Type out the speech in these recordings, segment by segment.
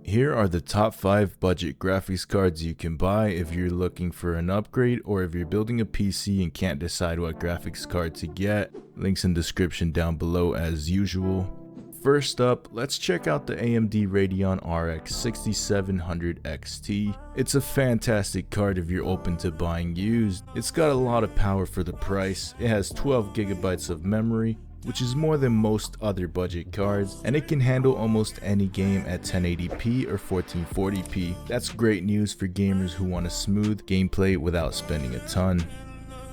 Here are the top 5 budget graphics cards you can buy if you're looking for an upgrade or if you're building a PC and can't decide what graphics card to get. Links in description down below as usual. First up, let's check out the AMD Radeon RX 6700 XT. It's a fantastic card if you're open to buying used. It's got a lot of power for the price. It has 12 GB of memory, which is more than most other budget cards, and it can handle almost any game at 1080p or 1440p. That's great news for gamers who want a smooth gameplay without spending a ton.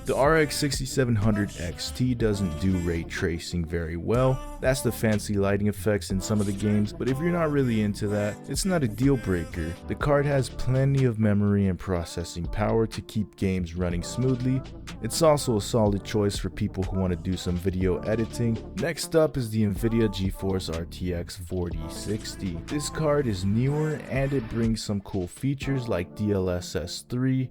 The RX 6700 XT doesn't do ray tracing very well. That's the fancy lighting effects in some of the games, but if you're not really into that, it's not a deal breaker. The card has plenty of memory and processing power to keep games running smoothly. It's also a solid choice for people who want to do some video editing. Next up is the Nvidia GeForce RTX 4060. This card is newer and it brings some cool features like DLSS 3,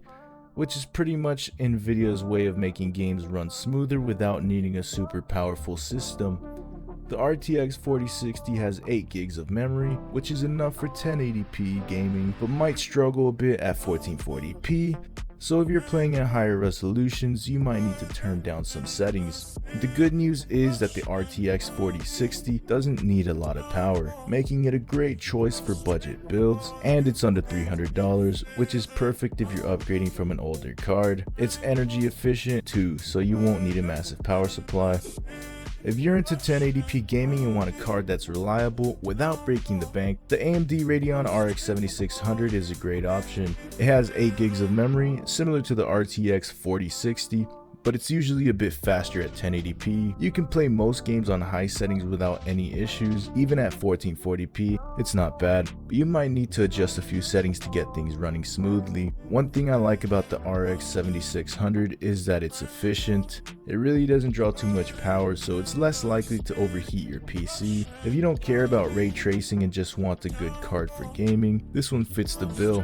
which is pretty much Nvidia's way of making games run smoother without needing a super powerful system. The RTX 4060 has 8 gigs of memory, which is enough for 1080p gaming, but might struggle a bit at 1440p. So if you're playing at higher resolutions, you might need to turn down some settings. The good news is that the RTX 4060 doesn't need a lot of power, making it a great choice for budget builds, and it's under $300, which is perfect if you're upgrading from an older card. It's energy efficient too, so you won't need a massive power supply. If you're into 1080p gaming and want a card that's reliable without breaking the bank, the AMD Radeon RX 7600 is a great option. It has 8 gigs of memory, similar to the RTX 4060, but it's usually a bit faster at 1080p. You can play most games on high settings without any issues. Even at 1440p, it's not bad, but you might need to adjust a few settings to get things running smoothly. One thing I like about the RX 7600 is that it's efficient. It really doesn't draw too much power, so it's less likely to overheat your PC. If you don't care about ray tracing and just want a good card for gaming, this one fits the bill.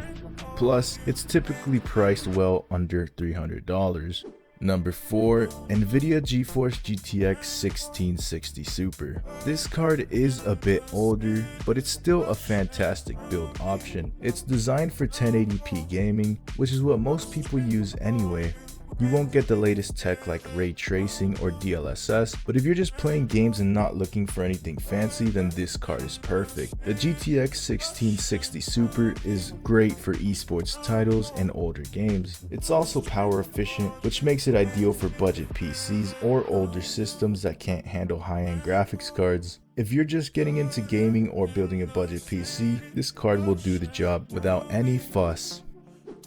Plus, it's typically priced well under $300. Number 4, NVIDIA GeForce GTX 1660 Super. This card is a bit older, but it's still a fantastic build option. It's designed for 1080p gaming, which is what most people use anyway. You won't get the latest tech like ray tracing or DLSS, but if you're just playing games and not looking for anything fancy, then this card is perfect. The GTX 1660 Super is great for esports titles and older games. It's also power efficient, which makes it ideal for budget PCs or older systems that can't handle high-end graphics cards. If you're just getting into gaming or building a budget PC, this card will do the job without any fuss.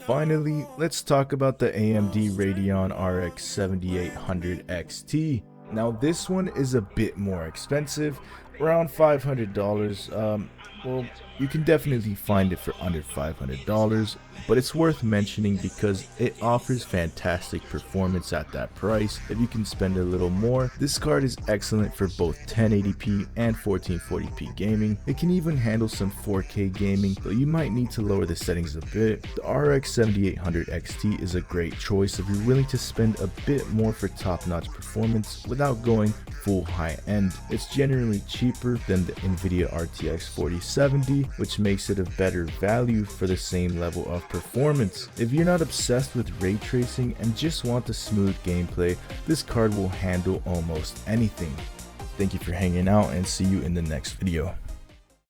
Finally, let's talk about the AMD Radeon RX 7800 XT. Now this one is a bit more expensive, around $500. Well, you can definitely find it for under $500, but it's worth mentioning because it offers fantastic performance at that price. If you can spend a little more, this card is excellent for both 1080p and 1440p gaming. It can even handle some 4K gaming, though you might need to lower the settings a bit. The RX 7800 XT is a great choice if you're willing to spend a bit more for top-notch performance without going full high-end. It's generally cheaper than the Nvidia RTX 4070, which makes it a better value for the same level of performance. If you're not obsessed with ray tracing and just want a smooth gameplay, this card will handle almost anything. Thank you for hanging out and see you in the next video.